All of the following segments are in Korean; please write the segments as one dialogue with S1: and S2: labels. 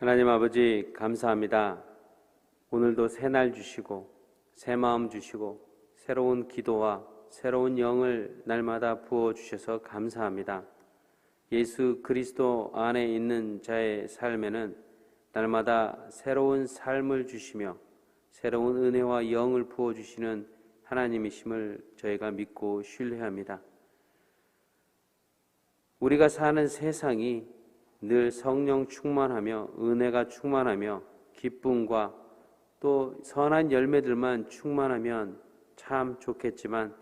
S1: 하나님 아버지 감사합니다. 오늘도 새 날 주시고 새 마음 주시고 새로운 기도와 새로운 영을 날마다 부어주셔서 감사합니다. 예수 그리스도 안에 있는 자의 삶에는 날마다 새로운 삶을 주시며 새로운 은혜와 영을 부어주시는 하나님이심을 저희가 믿고 신뢰합니다. 우리가 사는 세상이 늘 성령 충만하며 은혜가 충만하며 기쁨과 또 선한 열매들만 충만하면 참 좋겠지만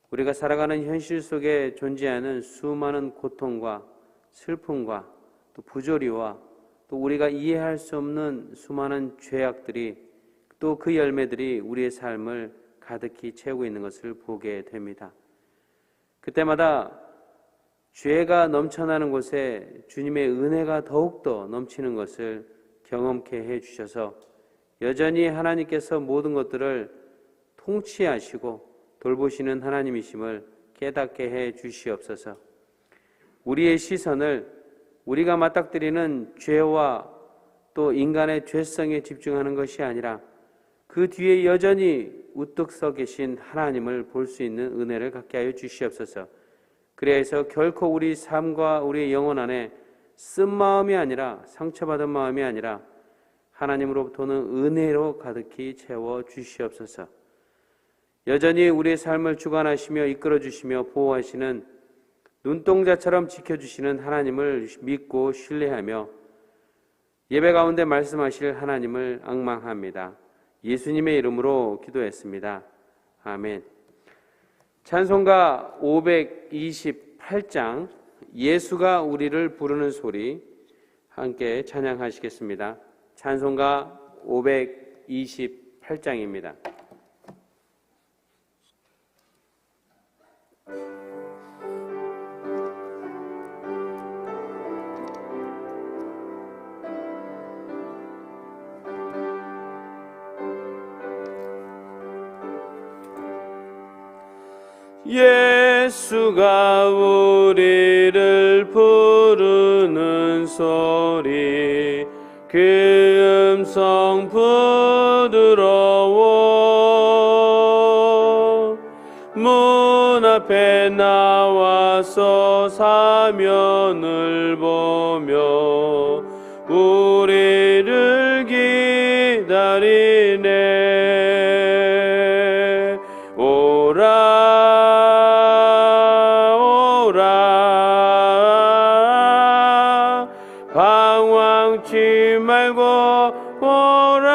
S1: 우리가 살아가는 현실 속에 존재하는 수많은 고통과 슬픔과 또 부조리와 또 우리가 이해할 수 없는 수많은 죄악들이 또 그 열매들이 우리의 삶을 가득히 채우고 있는 것을 보게 됩니다. 그때마다 죄가 넘쳐나는 곳에 주님의 은혜가 더욱더 넘치는 것을 경험케 해주셔서 여전히 하나님께서 모든 것들을 통치하시고 돌보시는 하나님이심을 깨닫게 해 주시옵소서. 우리의 시선을 우리가 맞닥뜨리는 죄와 또 인간의 죄성에 집중하는 것이 아니라 그 뒤에 여전히 우뚝 서 계신 하나님을 볼 수 있는 은혜를 갖게 하여 주시옵소서. 그래서 결코 우리 삶과 우리의 영혼 안에 쓴 마음이 아니라 상처받은 마음이 아니라 하나님으로부터는 은혜로 가득히 채워 주시옵소서. 여전히 우리의 삶을 주관하시며 이끌어 주시며 보호하시는 눈동자처럼 지켜주시는 하나님을 믿고 신뢰하며 예배 가운데 말씀하실 하나님을 앙망합니다. 예수님의 이름으로 기도했습니다. 아멘. 찬송가 528장 예수가 우리를 부르는 소리 함께 찬양하시겠습니다. 찬송가 528장입니다. 예수가 우리를 부르는 소리 그 음성 부드러워 문 앞에 나와서 사면을 보며 우리를 기다리네. 방황치 말고 오라.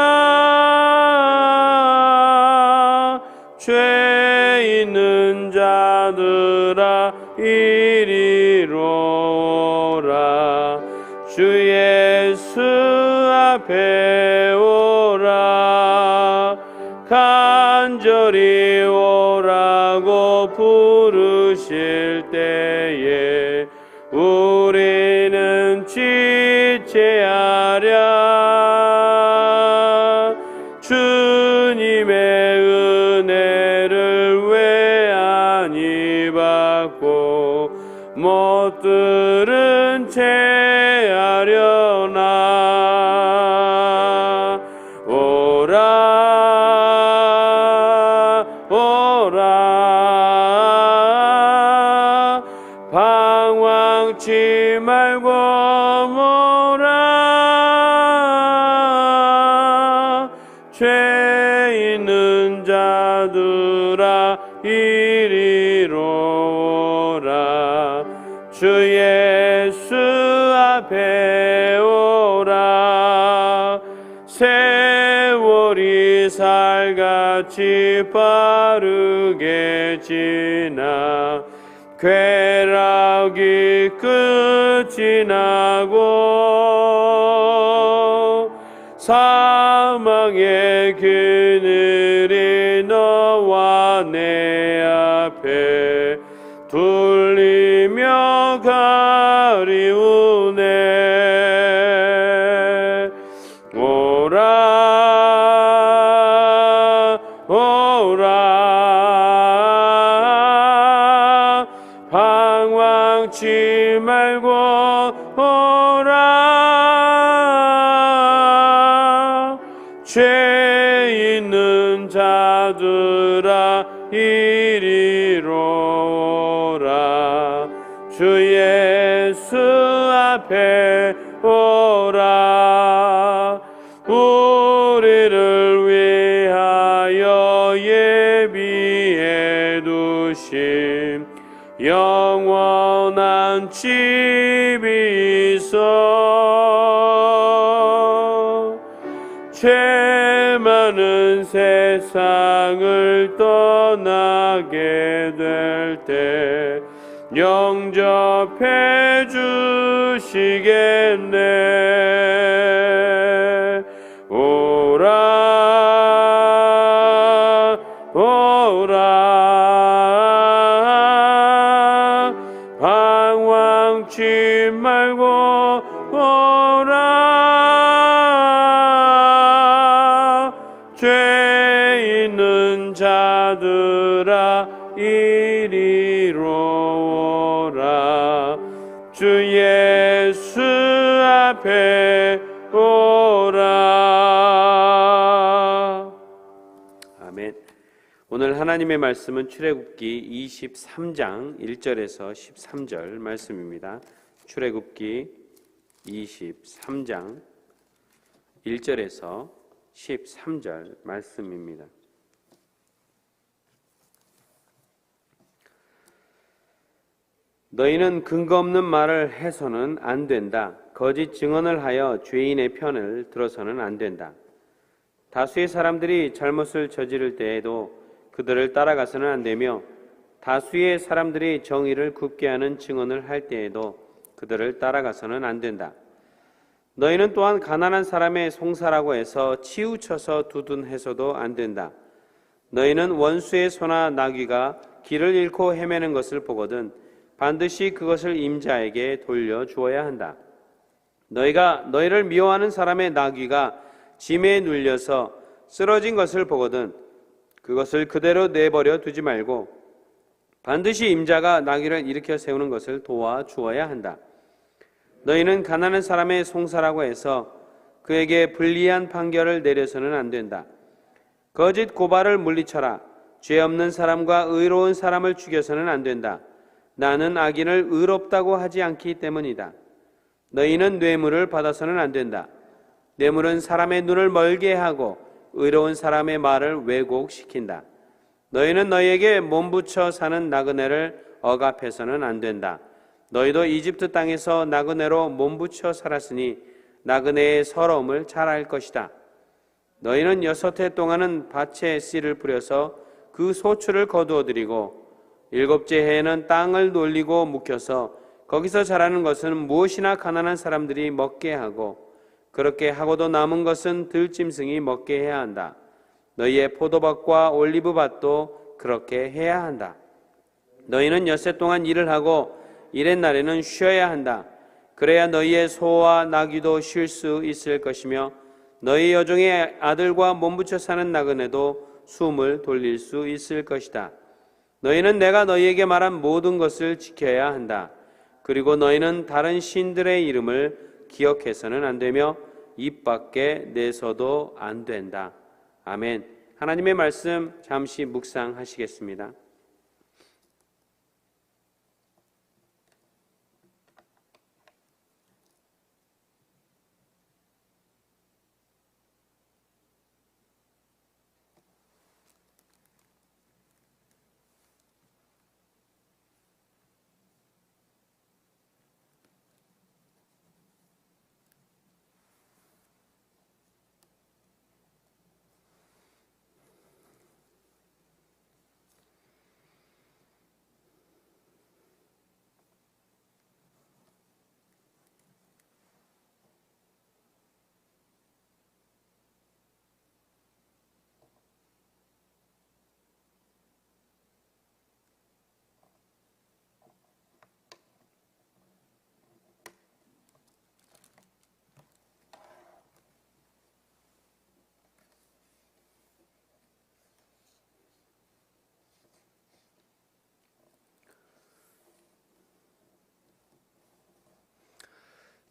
S1: 죄 있는 자들아 이리로 오라. 주 예수 앞에 오라. 간절히 오라고 부르실 때에 우리는 지체하랴. 주님의 은혜를 왜 아니 받고 못 들은 채 하려나. 오라 오라. 방황치 말고 오라. 죄 있는 자들아 이리로 오라. 주 예수 앞에 오라. 세월이 살같이 빠르게 지나 쾌락이 끝이 나고 사망의 그늘이 너와 내 앞에 둘리며 가리우네. 오라 오라. 방황치 말고 오라. 죄 있는 자들아 이리로 오라. 주 예수 앞에 오라. 우리를 위하여 예비해 두신 영원한 집이 있어. 죄 많은 세상을 떠나게 될 때 영접해 주시겠네. 오라 오라. 방황치 말고 오라. 죄 있는 자들아 이리로 오라. 주 예수 앞에 오라. 아멘. 오늘 하나님의 말씀은 출애굽기 23장 1절에서 13절 말씀입니다. 출애굽기 23장 1절에서 13절 말씀입니다. 너희는 근거 없는 말을 해서는 안 된다. 거짓 증언을 하여 죄인의 편을 들어서는 안 된다. 다수의 사람들이 잘못을 저지를 때에도 그들을 따라가서는 안 되며, 다수의 사람들이 정의를 굽게 하는 증언을 할 때에도 그들을 따라가서는 안 된다. 너희는 또한 가난한 사람의 송사라고 해서 치우쳐서 두둔해서도 안 된다. 너희는 원수의 소나 나귀가 길을 잃고 헤매는 것을 보거든 반드시 그것을 임자에게 돌려주어야 한다. 너희가 너희를 미워하는 사람의 나귀가 짐에 눌려서 쓰러진 것을 보거든 그것을 그대로 내버려 두지 말고 반드시 임자가 나귀를 일으켜 세우는 것을 도와주어야 한다. 너희는 가난한 사람의 송사라고 해서 그에게 불리한 판결을 내려서는 안 된다. 거짓 고발을 물리쳐라. 죄 없는 사람과 의로운 사람을 죽여서는 안 된다. 나는 악인을 의롭다고 하지 않기 때문이다. 너희는 뇌물을 받아서는 안 된다. 뇌물은 사람의 눈을 멀게 하고 의로운 사람의 말을 왜곡시킨다. 너희는 너희에게 몸부쳐 사는 나그네를 억압해서는 안 된다. 너희도 이집트 땅에서 나그네로 몸부쳐 살았으니 나그네의 서러움을 잘 알 것이다. 너희는 6해 동안은 밭에 씨를 뿌려서 그 소출을 거두어들이고 7째 해에는 땅을 놀리고 묵혀서 거기서 자라는 것은 무엇이나 가난한 사람들이 먹게 하고 그렇게 하고도 남은 것은 들짐승이 먹게 해야 한다. 너희의 포도밭과 올리브밭도 그렇게 해야 한다. 너희는 6해 동안 일을 하고 1의 날에는 쉬어야 한다. 그래야 너희의 소와 나귀도 쉴 수 있을 것이며 너희 여종의 아들과 몸부쳐 사는 나그네도 숨을 돌릴 수 있을 것이다. 너희는 내가 너희에게 말한 모든 것을 지켜야 한다. 그리고 너희는 다른 신들의 이름을 기억해서는 안 되며 입 밖에 내서도 안 된다. 아멘. 하나님의 말씀 잠시 묵상하시겠습니다.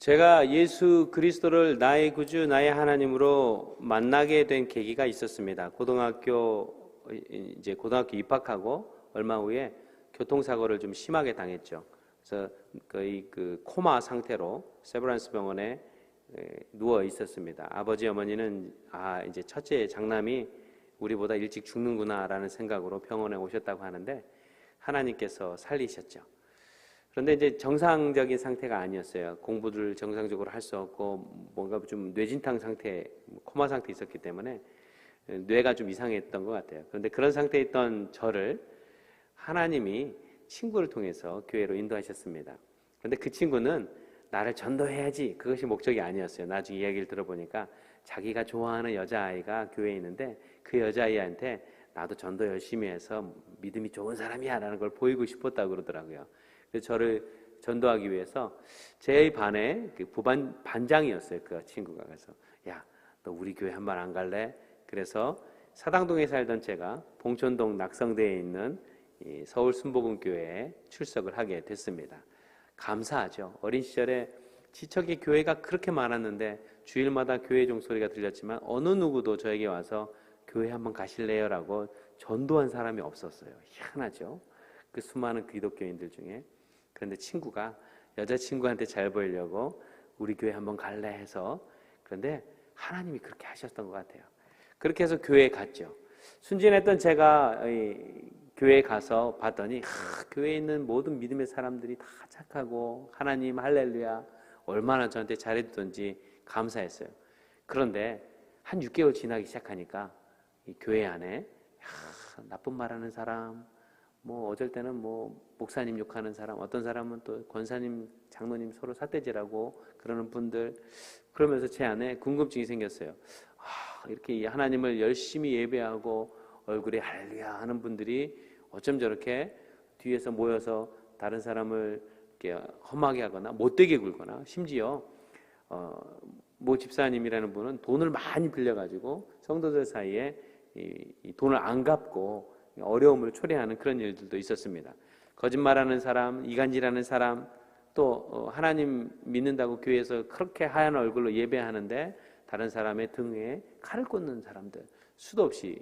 S1: 제가 예수 그리스도를 나의 구주, 나의 하나님으로 만나게 된 계기가 있었습니다. 고등학교 입학하고 얼마 후에 교통사고를 좀 심하게 당했죠. 그래서 거의 그 코마 상태로 세브란스 병원에 누워 있었습니다. 아버지 어머니는 이제 첫째 장남이 우리보다 일찍 죽는구나라는 생각으로 병원에 오셨다고 하는데 하나님께서 살리셨죠. 그런데 이제 정상적인 상태가 아니었어요. 공부를 정상적으로 할 수 없고 뭔가 좀 뇌진탕 상태, 코마 상태에 있었기 때문에 뇌가 좀 이상했던 것 같아요. 그런데 그런 상태에 있던 저를 하나님이 친구를 통해서 교회로 인도하셨습니다. 그런데 그 친구는 나를 전도해야지, 그것이 목적이 아니었어요. 나중에 이야기를 들어보니까 자기가 좋아하는 여자아이가 교회에 있는데 그 여자아이한테 나도 전도 열심히 해서 믿음이 좋은 사람이야 라는 걸 보이고 싶었다고 그러더라고요. 그래서 저를 전도하기 위해서 제 반에 그 반장이었어요. 그 친구가. 그래서 야, 너 우리 교회 한 번 안 갈래? 그래서 사당동에 살던 제가 봉천동 낙성대에 있는 이 서울 순복음교회에 출석을 하게 됐습니다. 감사하죠. 어린 시절에 지척에 교회가 그렇게 많았는데 주일마다 교회 종소리가 들렸지만 어느 누구도 저에게 와서 교회 한번 가실래요? 라고 전도한 사람이 없었어요. 희한하죠. 그 수많은 기독교인들 중에. 그런데 친구가 여자친구한테 잘 보이려고 우리 교회 한번 갈래 해서, 그런데 하나님이 그렇게 하셨던 것 같아요. 그렇게 해서 교회에 갔죠. 순진했던 제가 교회에 가서 봤더니 교회에 있는 모든 믿음의 사람들이 다 착하고 하나님 할렐루야 얼마나 저한테 잘해줬던지 감사했어요. 그런데 한 6개월 지나기 시작하니까 이 교회 안에 나쁜 말하는 사람, 뭐 어쩔 때는 뭐 목사님 욕하는 사람, 어떤 사람은 또 권사님, 장로님 서로 삿대질하고 그러는 분들, 그러면서 제 안에 궁금증이 생겼어요. 이렇게 하나님을 열심히 예배하고 얼굴에 할렐루야 하는 분들이 어쩜 저렇게 뒤에서 모여서 다른 사람을 이렇게 험하게 하거나 못되게 굴거나, 심지어 모 집사님이라는 분은 돈을 많이 빌려가지고 성도들 사이에 이 돈을 안 갚고 어려움을 초래하는 그런 일들도 있었습니다. 거짓말하는 사람, 이간질하는 사람, 또 하나님 믿는다고 교회에서 그렇게 하얀 얼굴로 예배하는데 다른 사람의 등에 칼을 꽂는 사람들, 수도 없이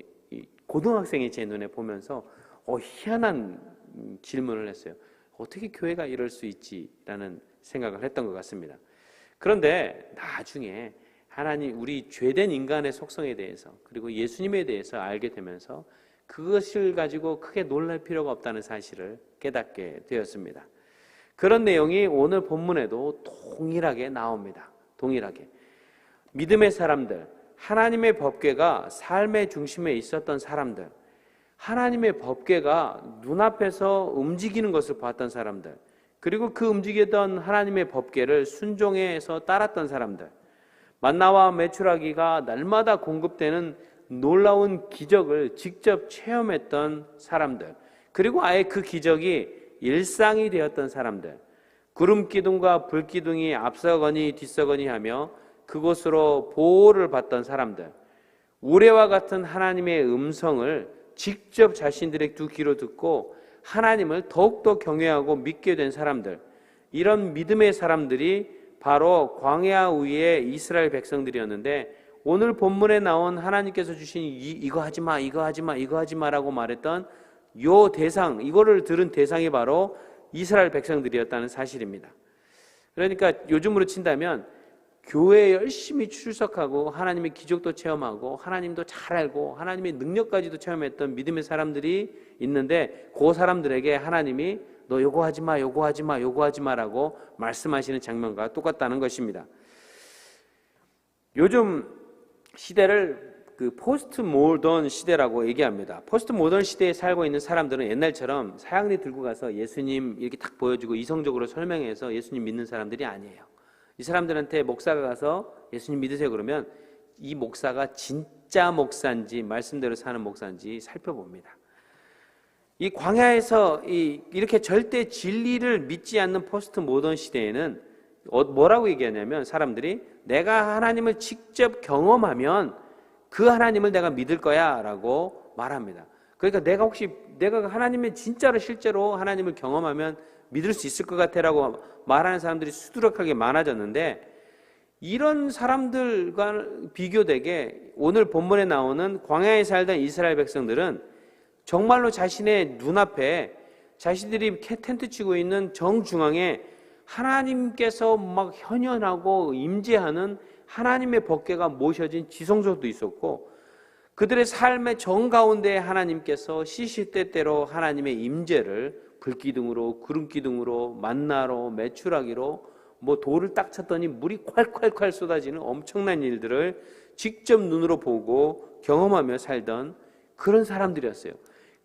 S1: 고등학생이 제 눈에 보면서 희한한 질문을 했어요. 어떻게 교회가 이럴 수 있지라는 생각을 했던 것 같습니다. 그런데 나중에 하나님, 우리 죄된 인간의 속성에 대해서 그리고 예수님에 대해서 알게 되면서 그것을 가지고 크게 놀랄 필요가 없다는 사실을 깨닫게 되었습니다. 그런 내용이 오늘 본문에도 동일하게 나옵니다. 동일하게. 믿음의 사람들, 하나님의 법궤가 삶의 중심에 있었던 사람들, 하나님의 법궤가 눈앞에서 움직이는 것을 봤던 사람들, 그리고 그 움직이던 하나님의 법궤를 순종해서 따랐던 사람들, 만나와 메추라기가 날마다 공급되는 놀라운 기적을 직접 체험했던 사람들, 그리고 아예 그 기적이 일상이 되었던 사람들, 구름기둥과 불기둥이 앞서거니 뒤서거니 하며 그곳으로 보호를 받던 사람들, 우레와 같은 하나님의 음성을 직접 자신들의 두 귀로 듣고 하나님을 더욱더 경외하고 믿게 된 사람들, 이런 믿음의 사람들이 바로 광야 위의 이스라엘 백성들이었는데, 오늘 본문에 나온 하나님께서 주신 이거 하지 마, 이거 하지 마, 이거 하지 마라고 말했던 요 대상, 이거를 들은 대상이 바로 이스라엘 백성들이었다는 사실입니다. 그러니까 요즘으로 친다면 교회에 열심히 출석하고 하나님의 기적도 체험하고 하나님도 잘 알고 하나님의 능력까지도 체험했던 믿음의 사람들이 있는데, 그 사람들에게 하나님이 너 요거 하지 마, 요거 하지 마, 요거 하지 마라고 말씀하시는 장면과 똑같다는 것입니다. 요즘 시대를 그 포스트 모던 시대라고 얘기합니다. 포스트 모던 시대에 살고 있는 사람들은 옛날처럼 사양리 들고 가서 예수님 이렇게 딱 보여주고 이성적으로 설명해서 예수님 믿는 사람들이 아니에요. 이 사람들한테 목사가 가서 예수님 믿으세요 그러면 이 목사가 진짜 목사인지 말씀대로 사는 목사인지 살펴봅니다. 이 광야에서 이렇게 절대 진리를 믿지 않는 포스트 모던 시대에는 뭐라고 얘기하냐면, 사람들이 내가 하나님을 직접 경험하면 그 하나님을 내가 믿을 거야 라고 말합니다. 그러니까 내가 하나님의 진짜로 실제로 하나님을 경험하면 믿을 수 있을 것 같아라고 말하는 사람들이 수두룩하게 많아졌는데, 이런 사람들과 비교되게 오늘 본문에 나오는 광야에 살던 이스라엘 백성들은 정말로 자신의 눈앞에 자신들이 텐트 치고 있는 정중앙에 하나님께서 막 현현하고 임재하는 하나님의 법궤가 모셔진 지성소도 있었고, 그들의 삶의 정가운데 하나님께서 시시때때로 하나님의 임재를 불기둥으로, 구름기둥으로, 만나로, 메추라기로 돌을 딱 쳤더니 물이 콸콸콸 쏟아지는 엄청난 일들을 직접 눈으로 보고 경험하며 살던 그런 사람들이었어요.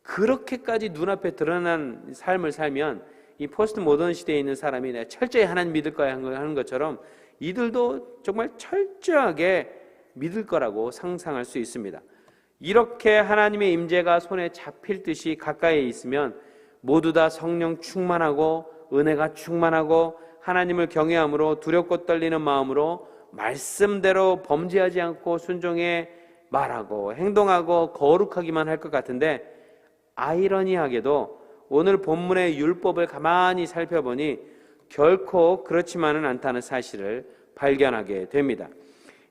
S1: 그렇게까지 눈앞에 드러난 삶을 살면 이 포스트 모던 시대에 있는 사람이 내가 철저히 하나님 믿을 거야 하는 것처럼 이들도 정말 철저하게 믿을 거라고 상상할 수 있습니다. 이렇게 하나님의 임재가 손에 잡힐 듯이 가까이 있으면 모두 다 성령 충만하고 은혜가 충만하고 하나님을 경외함으로 두렵고 떨리는 마음으로 말씀대로 범죄하지 않고 순종해 말하고 행동하고 거룩하기만 할 것 같은데, 아이러니하게도 오늘 본문의 율법을 가만히 살펴보니 결코 그렇지만은 않다는 사실을 발견하게 됩니다.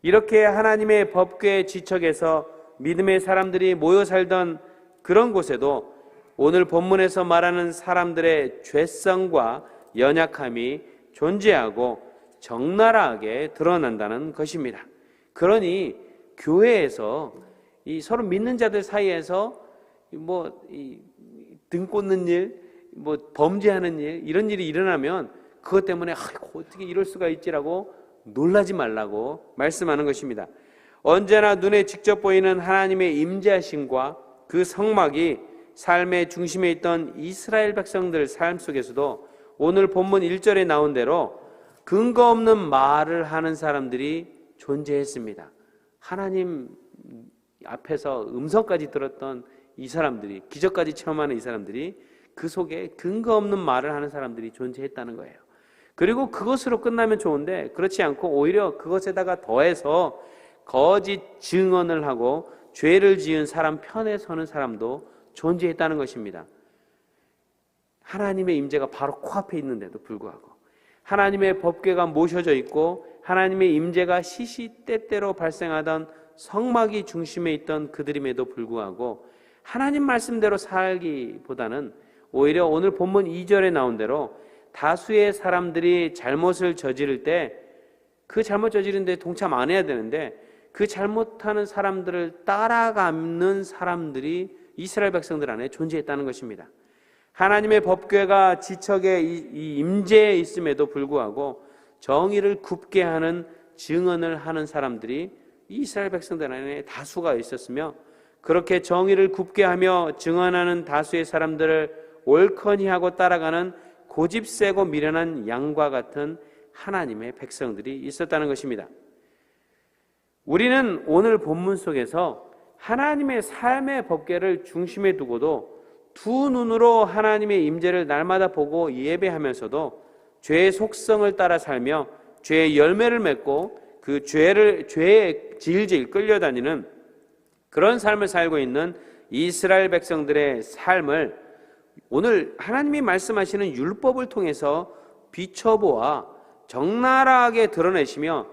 S1: 이렇게 하나님의 법궤 지척에서 믿음의 사람들이 모여 살던 그런 곳에도 오늘 본문에서 말하는 사람들의 죄성과 연약함이 존재하고 적나라하게 드러난다는 것입니다. 그러니 교회에서 이 서로 믿는 자들 사이에서 등 꽂는 일, 범죄하는 일, 이런 일이 일어나면 그것 때문에 어떻게 이럴 수가 있지라고 놀라지 말라고 말씀하는 것입니다. 언제나 눈에 직접 보이는 하나님의 임재하심과 그 성막이 삶의 중심에 있던 이스라엘 백성들 삶 속에서도 오늘 본문 1절에 나온 대로 근거 없는 말을 하는 사람들이 존재했습니다. 하나님 앞에서 음성까지 들었던 이 사람들이, 기적까지 체험하는 이 사람들이 그 속에 근거 없는 말을 하는 사람들이 존재했다는 거예요. 그리고 그것으로 끝나면 좋은데 그렇지 않고 오히려 그것에다가 더해서 거짓 증언을 하고 죄를 지은 사람 편에 서는 사람도 존재했다는 것입니다. 하나님의 임재가 바로 코앞에 있는데도 불구하고, 하나님의 법궤가 모셔져 있고 하나님의 임재가 시시때때로 발생하던 성막이 중심에 있던 그들임에도 불구하고 하나님 말씀대로 살기보다는 오히려 오늘 본문 2절에 나온 대로 다수의 사람들이 잘못을 저지를 때 그 잘못 저지르는데 동참 안 해야 되는데 그 잘못하는 사람들을 따라가는 사람들이 이스라엘 백성들 안에 존재했다는 것입니다. 하나님의 법궤가 지척에 이 임재에 있음에도 불구하고 정의를 굽게 하는 증언을 하는 사람들이 이스라엘 백성들 안에 다수가 있었으며, 그렇게 정의를 굽게 하며 증언하는 다수의 사람들을 올커니 하고 따라가는 고집세고 미련한 양과 같은 하나님의 백성들이 있었다는 것입니다. 우리는 오늘 본문 속에서 하나님의 삶의 법궤를 중심에 두고도 두 눈으로 하나님의 임재를 날마다 보고 예배하면서도 죄의 속성을 따라 살며 죄의 열매를 맺고 그 죄에 질질 끌려다니는 그런 삶을 살고 있는 이스라엘 백성들의 삶을 오늘 하나님이 말씀하시는 율법을 통해서 비춰보아 적나라하게 드러내시며,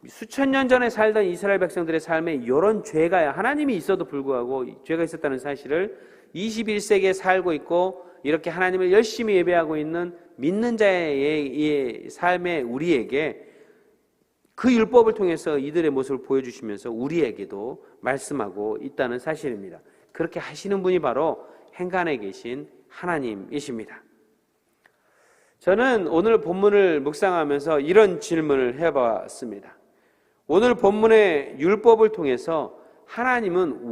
S1: 수천 년 전에 살던 이스라엘 백성들의 삶에 이런 죄가 하나님이 있어도 불구하고 죄가 있었다는 사실을 21세기에 살고 있고 이렇게 하나님을 열심히 예배하고 있는 믿는 자의 삶에 우리에게 그 율법을 통해서 이들의 모습을 보여주시면서 우리에게도 말씀하고 있다는 사실입니다. 그렇게 하시는 분이 바로 행간에 계신 하나님이십니다. 저는 오늘 본문을 묵상하면서 이런 질문을 해봤습니다. 오늘 본문의 율법을 통해서 하나님은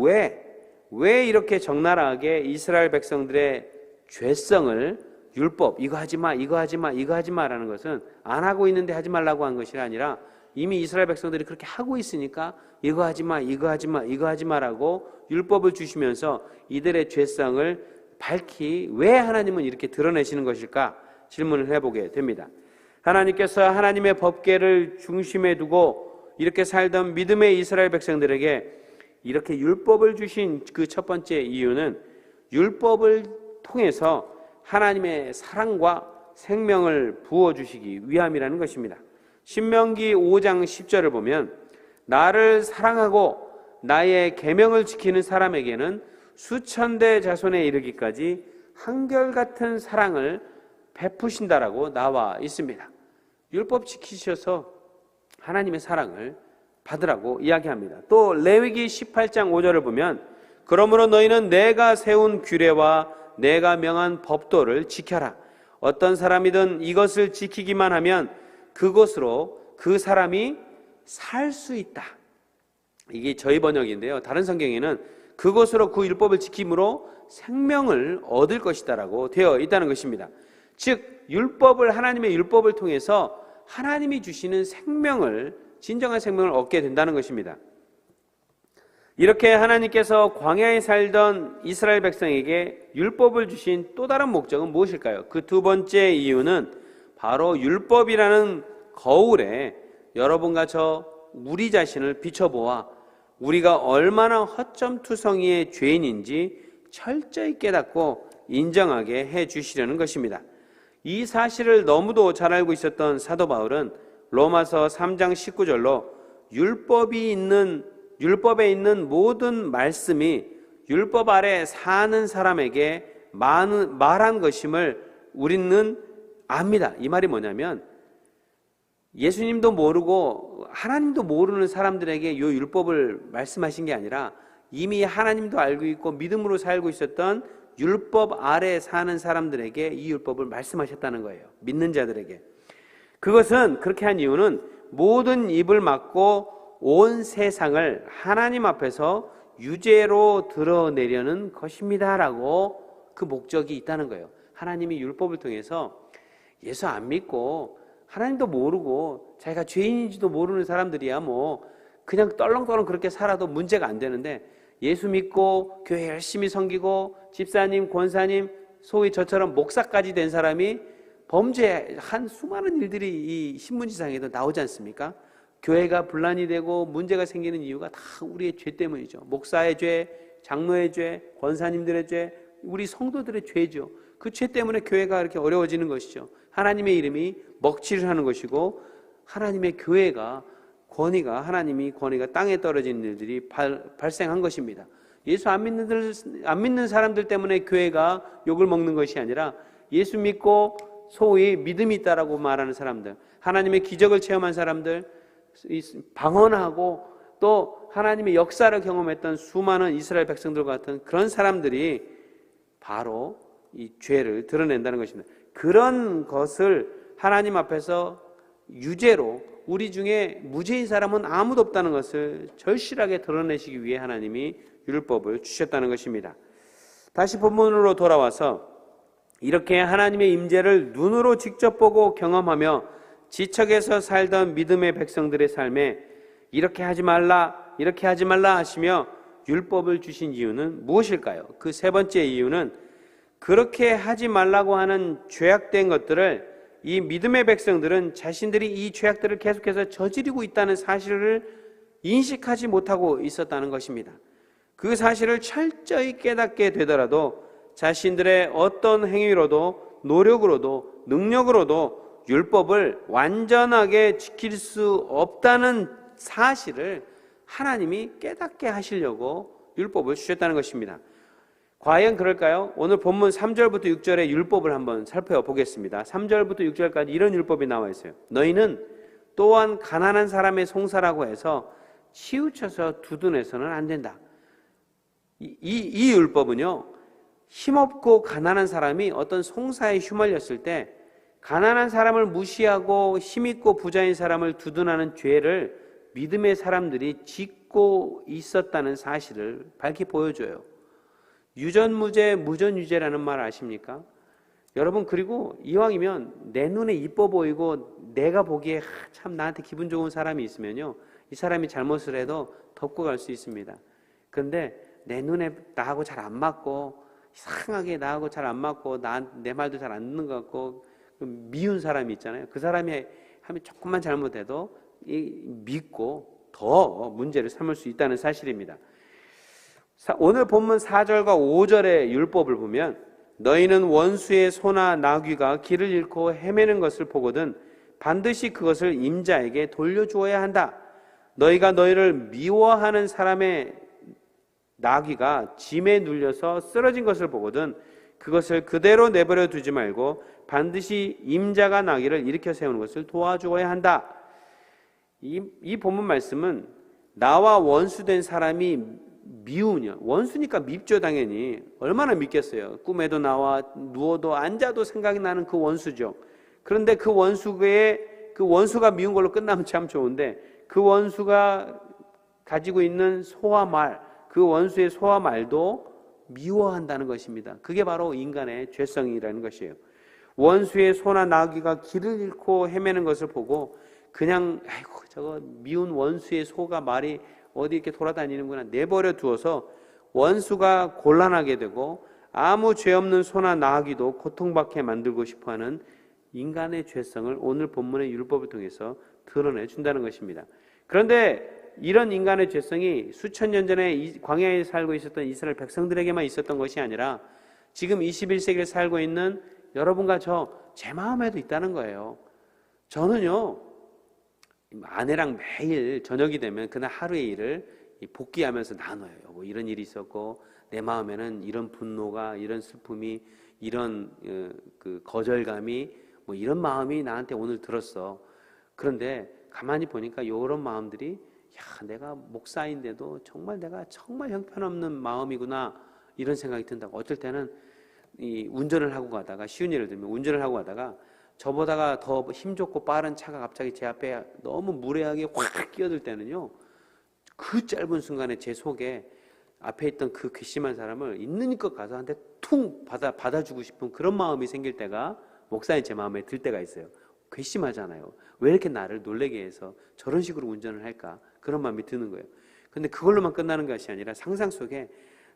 S1: 왜 이렇게 적나라하게 이스라엘 백성들의 죄성을 율법, 이거 하지 마, 이거 하지 마, 이거 하지 마라는 것은 안 하고 있는데 하지 말라고 한 것이 아니라 이미 이스라엘 백성들이 그렇게 하고 있으니까 이거 하지 마, 이거 하지 마, 이거 하지 마라고 율법을 주시면서 이들의 죄성을 밝히 왜 하나님은 이렇게 드러내시는 것일까 질문을 해보게 됩니다. 하나님께서 하나님의 법궤를 중심에 두고 이렇게 살던 믿음의 이스라엘 백성들에게 이렇게 율법을 주신 그 첫 번째 이유는 율법을 통해서 하나님의 사랑과 생명을 부어주시기 위함이라는 것입니다. 신명기 5장 10절을 보면 나를 사랑하고 나의 계명을 지키는 사람에게는 수천대 자손에 이르기까지 한결같은 사랑을 베푸신다라고 나와 있습니다. 율법 지키셔서 하나님의 사랑을 받으라고 이야기합니다. 또 레위기 18장 5절을 보면 그러므로 너희는 내가 세운 규례와 내가 명한 법도를 지켜라. 어떤 사람이든 이것을 지키기만 하면 그것으로 그 사람이 살 수 있다. 이게 저희 번역인데요. 다른 성경에는 그것으로 그 율법을 지킴으로 생명을 얻을 것이다라고 되어 있다는 것입니다. 즉 율법을 하나님의 율법을 통해서 하나님이 주시는 생명을 진정한 생명을 얻게 된다는 것입니다. 이렇게 하나님께서 광야에 살던 이스라엘 백성에게 율법을 주신 또 다른 목적은 무엇일까요? 그 두 번째 이유는 바로 율법이라는 거울에 여러분과 저 우리 자신을 비춰보아 우리가 얼마나 허점투성이의 죄인인지 철저히 깨닫고 인정하게 해주시려는 것입니다. 이 사실을 너무도 잘 알고 있었던 사도 바울은 로마서 3장 19절로 율법에 있는 모든 말씀이 율법 아래 사는 사람에게 말한 것임을 우리는 압니다. 이 말이 뭐냐면 예수님도 모르고 하나님도 모르는 사람들에게 이 율법을 말씀하신 게 아니라 이미 하나님도 알고 있고 믿음으로 살고 있었던 율법 아래 사는 사람들에게 이 율법을 말씀하셨다는 거예요. 믿는 자들에게. 그것은 그렇게 한 이유는 모든 입을 막고 온 세상을 하나님 앞에서 유죄로 드러내려는 것입니다라고 그 목적이 있다는 거예요. 하나님이 율법을 통해서 예수 안 믿고 하나님도 모르고 자기가 죄인인지도 모르는 사람들이야 뭐 그냥 떨렁떨렁 그렇게 살아도 문제가 안 되는데 예수 믿고 교회 열심히 섬기고 집사님, 권사님, 소위 저처럼 목사까지 된 사람이 범죄한 수많은 일들이 이 신문지상에도 나오지 않습니까? 교회가 분란이 되고 문제가 생기는 이유가 다 우리의 죄 때문이죠. 목사의 죄, 장로의 죄, 권사님들의 죄, 우리 성도들의 죄죠. 그 죄 때문에 교회가 이렇게 어려워지는 것이죠. 하나님의 이름이 먹칠을 하는 것이고 하나님의 교회가 하나님이 권위가 땅에 떨어지는 일들이 발생한 것입니다. 예수 안 믿는 사람들 때문에 교회가 욕을 먹는 것이 아니라 예수 믿고 소위 믿음이 있다라고 말하는 사람들, 하나님의 기적을 체험한 사람들, 방언하고 또 하나님의 역사를 경험했던 수많은 이스라엘 백성들 같은 그런 사람들이 바로 이 죄를 드러낸다는 것입니다. 그런 것을 하나님 앞에서 유죄로 우리 중에 무죄인 사람은 아무도 없다는 것을 절실하게 드러내시기 위해 하나님이 율법을 주셨다는 것입니다. 다시 본문으로 돌아와서 이렇게 하나님의 임재를 눈으로 직접 보고 경험하며 지척에서 살던 믿음의 백성들의 삶에 이렇게 하지 말라 하시며 율법을 주신 이유는 무엇일까요? 그 세 번째 이유는 그렇게 하지 말라고 하는 죄악된 것들을 이 믿음의 백성들은 자신들이 이 죄악들을 계속해서 저지르고 있다는 사실을 인식하지 못하고 있었다는 것입니다. 그 사실을 철저히 깨닫게 되더라도 자신들의 어떤 행위로도 노력으로도 능력으로도 율법을 완전하게 지킬 수 없다는 사실을 하나님이 깨닫게 하시려고 율법을 주셨다는 것입니다. 과연 그럴까요? 오늘 본문 3절부터 6절의 율법을 한번 살펴보겠습니다. 3절부터 6절까지 이런 율법이 나와 있어요. 너희는 또한 가난한 사람의 송사라고 해서 치우쳐서 두둔해서는 안 된다. 이 율법은요, 힘없고 가난한 사람이 어떤 송사에 휘말렸을 때 가난한 사람을 무시하고 힘있고 부자인 사람을 두둔하는 죄를 믿음의 사람들이 짓고 있었다는 사실을 밝히 보여줘요. 유전무죄, 무전유죄라는 말 아십니까? 여러분, 그리고 이왕이면 내 눈에 이뻐 보이고 내가 보기에 참 나한테 기분 좋은 사람이 있으면요, 이 사람이 잘못을 해도 덮고 갈 수 있습니다. 그런데 내 눈에 나하고 잘 안 맞고 이상하게 나하고 잘 안 맞고 내 말도 잘 안 듣는 것 같고 미운 사람이 있잖아요. 그 사람이 하면 조금만 잘못해도 믿고 더 문제를 삼을 수 있다는 사실입니다. 오늘 본문 4절과 5절의 율법을 보면 너희는 원수의 소나 나귀가 길을 잃고 헤매는 것을 보거든 반드시 그것을 임자에게 돌려주어야 한다. 너희가 너희를 미워하는 사람의 나귀가 짐에 눌려서 쓰러진 것을 보거든 그것을 그대로 내버려 두지 말고 반드시 임자가 나귀를 일으켜 세우는 것을 도와주어야 한다. 이 본문 말씀은 나와 원수된 사람이 미우냐, 원수니까 밉죠 당연히. 얼마나 밉겠어요. 꿈에도 나와 누워도 앉아도 생각이 나는 그 원수죠. 그런데 그 원수가 미운 걸로 끝나면 참 좋은데 그 원수가 가지고 있는 소와 말, 그 원수의 소와 말도 미워한다는 것입니다. 그게 바로 인간의 죄성이라는 것이에요. 원수의 소나 나귀가 길을 잃고 헤매는 것을 보고 그냥 아이고 저거 미운 원수의 소가 말이 어디 이렇게 돌아다니는구나 내버려 두어서 원수가 곤란하게 되고 아무 죄 없는 소나 나귀도 고통받게 만들고 싶어하는 인간의 죄성을 오늘 본문의 율법을 통해서 드러내 준다는 것입니다. 그런데 이런 인간의 죄성이 수천 년 전에 광야에 살고 있었던 이스라엘 백성들에게만 있었던 것이 아니라 지금 21세기를 살고 있는 여러분과 제 마음에도 있다는 거예요. 저는요 아내랑 매일 저녁이 되면 그날 하루의 일을 복귀하면서 나눠요. 뭐 이런 일이 있었고 내 마음에는 이런 분노가, 이런 슬픔이, 이런 그 거절감이, 뭐 이런 마음이 나한테 오늘 들었어. 그런데 가만히 보니까 이런 마음들이 내가 목사인데도 내가 정말 형편없는 마음이구나 이런 생각이 든다고. 어떨 때는 이 운전을 하고 가다가 쉬운 예를 들면 운전을 하고 가다가 저보다가 더 힘좋고 빠른 차가 갑자기 제 앞에 너무 무례하게 확 끼어들 때는요 그 짧은 순간에 제 속에 앞에 있던 그 괘씸한 사람을 있는 것 가서 한테 퉁 받아주고 싶은 그런 마음이 생길 때가 목사인 제 마음에 들 때가 있어요. 괘씸하잖아요. 왜 이렇게 나를 놀래게 해서 저런 식으로 운전을 할까? 그런 마음이 드는 거예요. 근데 그걸로만 끝나는 것이 아니라 상상 속에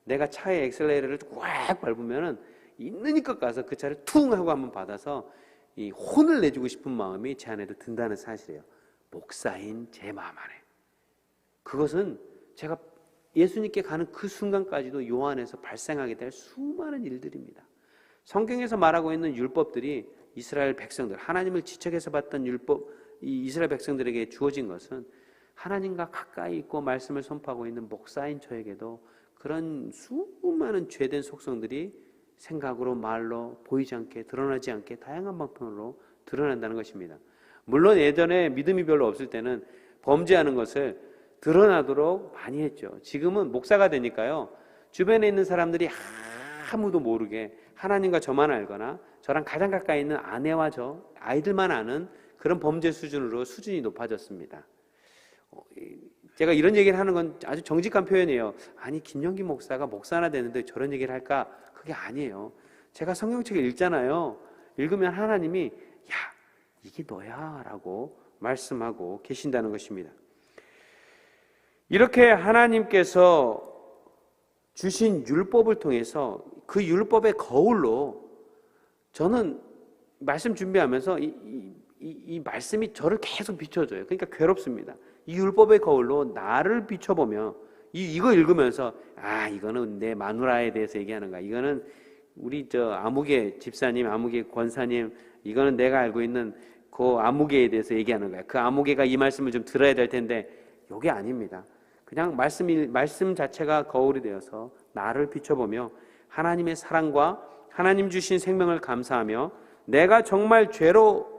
S1: 내가 차의 엑셀레이터를 꽉 밟으면은 있는 것 가서 그 차를 퉁 하고 한번 받아서 이 혼을 내주고 싶은 마음이 제 안에도 든다는 사실이에요. 목사인 제 마음 안에. 그것은 제가 예수님께 가는 그 순간까지도 요 안에서 발생하게 될 수많은 일들입니다. 성경에서 말하고 있는 율법들이 이스라엘 백성들, 하나님을 지척해서 봤던 율법, 이 이스라엘 백성들에게 주어진 것은 하나님과 가까이 있고 말씀을 선포하고 있는 목사인 저에게도 그런 수많은 죄된 속성들이 생각으로 말로 보이지 않게 드러나지 않게 다양한 방법으로 드러난다는 것입니다. 물론 예전에 믿음이 별로 없을 때는 범죄하는 것을 드러나도록 많이 했죠. 지금은 목사가 되니까요 주변에 있는 사람들이 아무도 모르게 하나님과 저만 알거나 저랑 가장 가까이 있는 아내와 저 아이들만 아는 그런 범죄 수준으로 수준이 높아졌습니다. 제가 이런 얘기를 하는 건 아주 정직한 표현이에요. 아니 김영기 목사가 목사나 되는데 저런 얘기를 할까? 그게 아니에요. 제가 성경책을 읽잖아요. 읽으면 하나님이 야 이게 너야 라고 말씀하고 계신다는 것입니다. 이렇게 하나님께서 주신 율법을 통해서 그 율법의 거울로 저는 말씀 준비하면서 이 말씀이 저를 계속 비춰줘요. 그러니까 괴롭습니다. 이 율법의 거울로 나를 비춰보며 이거 읽으면서 이거는 내 마누라에 대해서 얘기하는 거야. 이거는 우리 아무개 집사님, 아무개 권사님, 이거는 내가 알고 있는 그 아무개에 대해서 얘기하는 거야. 그 아무개가 이 말씀을 좀 들어야 될 텐데 이게 아닙니다. 그냥 말씀 자체가 거울이 되어서 나를 비춰보며 하나님의 사랑과 하나님 주신 생명을 감사하며 내가 정말 죄로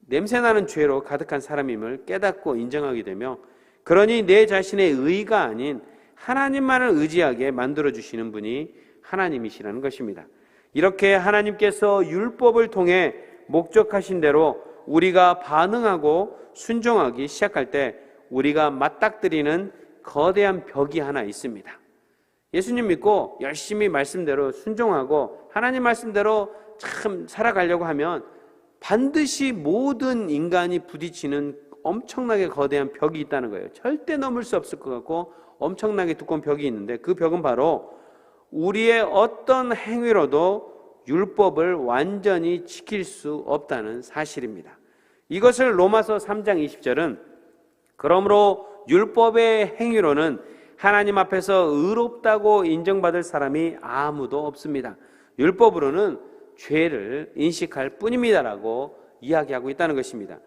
S1: 냄새나는 죄로 가득한 사람임을 깨닫고 인정하게 되며 그러니 내 자신의 의가 아닌 하나님만을 의지하게 만들어주시는 분이 하나님이시라는 것입니다. 이렇게 하나님께서 율법을 통해 목적하신 대로 우리가 반응하고 순종하기 시작할 때 우리가 맞닥뜨리는 거대한 벽이 하나 있습니다. 예수님 믿고 열심히 말씀대로 순종하고 하나님 말씀대로 참 살아가려고 하면 반드시 모든 인간이 부딪히는 엄청나게 거대한 벽이 있다는 거예요. 절대 넘을 수 없을 것 같고 엄청나게 두꺼운 벽이 있는데 그 벽은 바로 우리의 어떤 행위로도 율법을 완전히 지킬 수 없다는 사실입니다. 이것을 로마서 3장 20절은 그러므로 율법의 행위로는 하나님 앞에서 의롭다고 인정받을 사람이 아무도 없습니다. 율법으로는 죄를 인식할 뿐입니다라고 이야기하고 있다는 것입니다.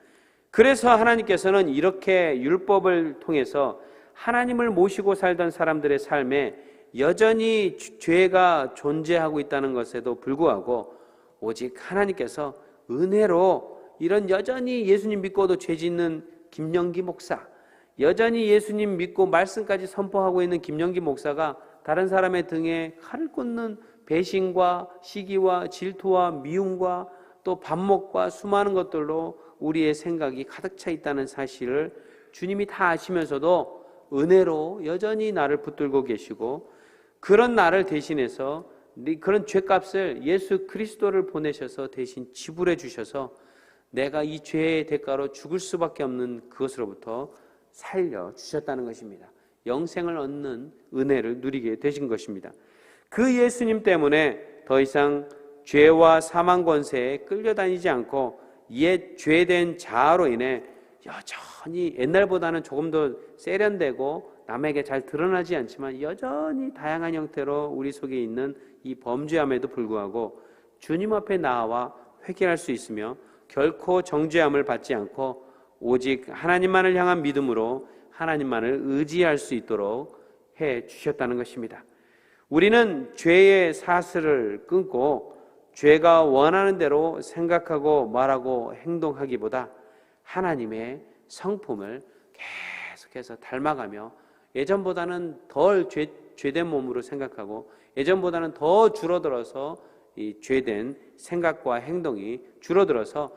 S1: 그래서 하나님께서는 이렇게 율법을 통해서 하나님을 모시고 살던 사람들의 삶에 여전히 죄가 존재하고 있다는 것에도 불구하고 오직 하나님께서 은혜로 이런 여전히 예수님 믿고도 죄 짓는 김영기 목사, 여전히 예수님 믿고 말씀까지 선포하고 있는 김영기 목사가 다른 사람의 등에 칼을 꽂는 배신과 시기와 질투와 미움과 또 반목과 수많은 것들로 우리의 생각이 가득 차 있다는 사실을 주님이 다 아시면서도 은혜로 여전히 나를 붙들고 계시고, 그런 나를 대신해서 그런 죄값을 예수 그리스도를 보내셔서 대신 지불해 주셔서 내가 이 죄의 대가로 죽을 수밖에 없는 그것으로부터 살려주셨다는 것입니다. 영생을 얻는 은혜를 누리게 되신 것입니다. 그 예수님 때문에 더 이상 죄와 사망 권세에 끌려다니지 않고 옛 죄된 자아로 인해 여전히 옛날보다는 조금 더 세련되고 남에게 잘 드러나지 않지만 여전히 다양한 형태로 우리 속에 있는 이 범죄함에도 불구하고 주님 앞에 나와 회개할 수 있으며 결코 정죄함을 받지 않고 오직 하나님만을 향한 믿음으로 하나님만을 의지할 수 있도록 해 주셨다는 것입니다. 우리는 죄의 사슬을 끊고 죄가 원하는 대로 생각하고 말하고 행동하기보다 하나님의 성품을 계속해서 닮아가며 예전보다는 덜 죄된 몸으로 생각하고 예전보다는 더 줄어들어서 이 죄된 생각과 행동이 줄어들어서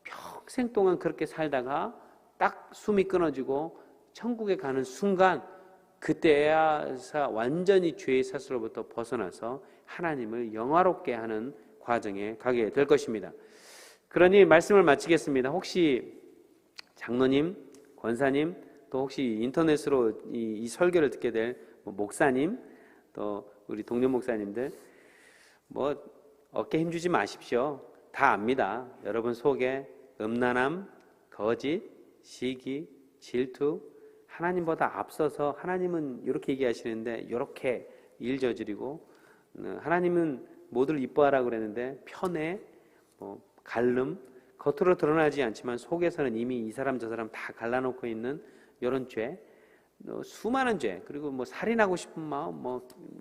S1: 평생 동안 그렇게 살다가 딱 숨이 끊어지고 천국에 가는 순간, 그때야 완전히 죄의 사슬로부터 벗어나서 하나님을 영화롭게 하는 과정에 가게 될 것입니다. 그러니 말씀을 마치겠습니다. 혹시 장로님, 권사님, 또 혹시 인터넷으로 이 설교를 듣게 될 목사님, 또 우리 동료 목사님들, 어깨 힘주지 마십시오. 다 압니다. 여러분 속에 음란함, 거짓, 시기, 질투, 하나님보다 앞서서 하나님은 이렇게 얘기하시는데 이렇게 일 저지르고, 하나님은 모두를 이뻐하라고 그랬는데 편애, 갈름, 겉으로 드러나지 않지만 속에서는 이미 이 사람 저 사람 다 갈라놓고 있는 이런 죄, 수많은 죄, 그리고 살인하고 싶은 마음,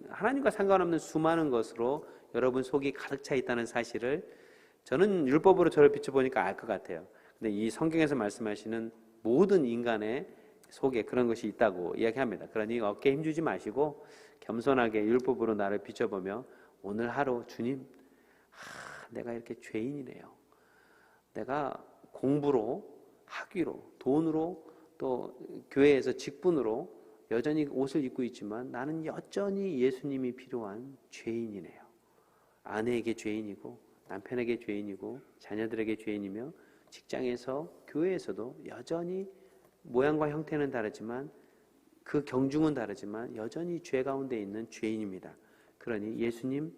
S1: 하나님과 상관없는 수많은 것으로 여러분 속이 가득 차 있다는 사실을 저는 율법으로 저를 비춰보니까 알 것 같아요. 근데 이 성경에서 말씀하시는 모든 인간의 속에 그런 것이 있다고 이야기합니다. 그러니 어깨에 힘주지 마시고 겸손하게 율법으로 나를 비춰보며 오늘 하루 주님, 내가 이렇게 죄인이네요. 내가 공부로, 학위로, 돈으로, 또 교회에서 직분으로 여전히 옷을 입고 있지만 나는 여전히 예수님이 필요한 죄인이네요. 아내에게 죄인이고 남편에게 죄인이고 자녀들에게 죄인이며 직장에서 교회에서도 여전히 모양과 형태는 다르지만 그 경중은 다르지만 여전히 죄 가운데 있는 죄인입니다. 그러니 예수님,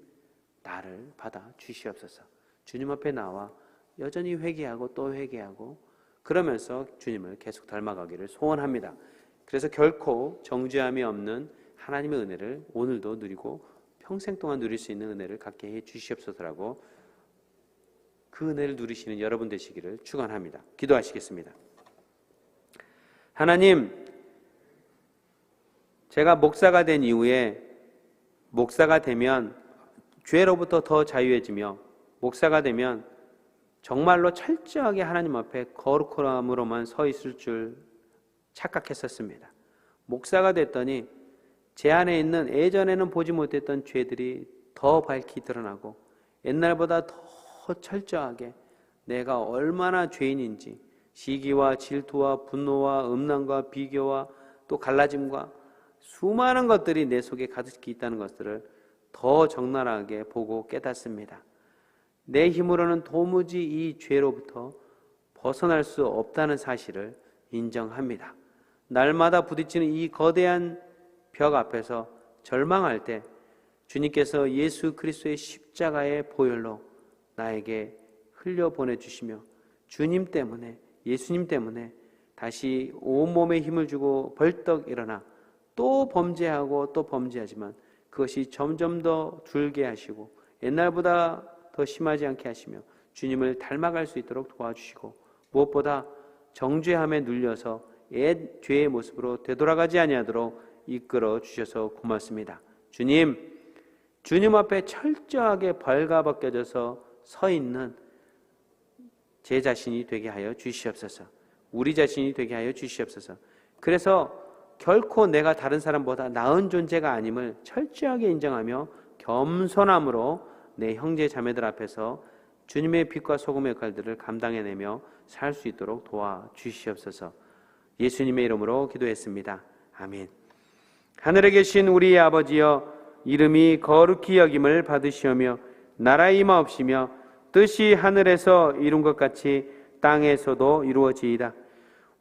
S1: 나를 받아 주시옵소서. 주님 앞에 나와 여전히 회개하고 또 회개하고 그러면서 주님을 계속 닮아가기를 소원합니다. 그래서 결코 정죄함이 없는 하나님의 은혜를 오늘도 누리고 평생 동안 누릴 수 있는 은혜를 갖게 해 주시옵소서라고, 그 은혜를 누리시는 여러분 되시기를 축원합니다. 기도하시겠습니다. 하나님, 제가 목사가 된 이후에 목사가 되면 죄로부터 더 자유해지며 목사가 되면 정말로 철저하게 하나님 앞에 거룩함으로만 서 있을 줄 착각했었습니다. 목사가 됐더니 제 안에 있는 예전에는 보지 못했던 죄들이 더 밝히 드러나고 옛날보다 더 철저하게 내가 얼마나 죄인인지, 시기와 질투와 분노와 음란과 비교와 또 갈라짐과 수많은 것들이 내 속에 가득히 있다는 것들을 더 적나라하게 보고 깨닫습니다. 내 힘으로는 도무지 이 죄로부터 벗어날 수 없다는 사실을 인정합니다. 날마다 부딪히는 이 거대한 벽 앞에서 절망할 때 주님께서 예수 그리스도의 십자가의 보혈로 나에게 흘려보내주시며 주님 때문에, 예수님 때문에 다시 온몸에 힘을 주고 벌떡 일어나 또 범죄하고 또 범죄하지만 그것이 점점 더 줄게 하시고 옛날보다 더 심하지 않게 하시며 주님을 닮아갈 수 있도록 도와주시고 무엇보다 정죄함에 눌려서 옛 죄의 모습으로 되돌아가지 아니하도록 이끌어 주셔서 고맙습니다. 주님 앞에 철저하게 벌가벗겨져서 서 있는 제 자신이 되게 하여 주시옵소서. 우리 자신이 되게 하여 주시옵소서. 그래서 결코 내가 다른 사람보다 나은 존재가 아님을 철저하게 인정하며 겸손함으로 내 형제 자매들 앞에서 주님의 빛과 소금의 역할들을 감당해내며 살 수 있도록 도와주시옵소서. 예수님의 이름으로 기도했습니다. 아멘. 하늘에 계신 우리 아버지여, 이름이 거룩히 여김을 받으시오며 나라의 임하옵시며 뜻이 하늘에서 이룬 것 같이 땅에서도 이루어지이다.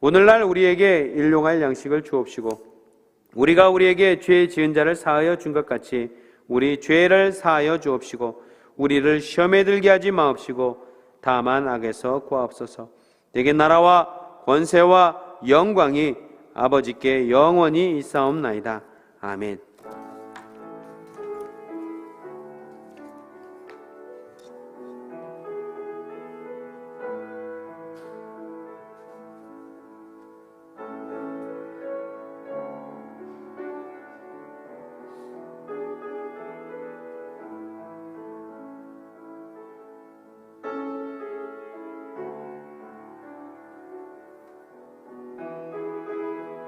S1: 오늘날 우리에게 일용할 양식을 주옵시고 우리가 우리에게 죄 지은 자를 사하여 준 것 같이 우리 죄를 사하여 주옵시고 우리를 시험에 들게 하지 마옵시고 다만 악에서 구하옵소서. 내게 나라와 권세와 영광이 아버지께 영원히 있사옵나이다. 아멘.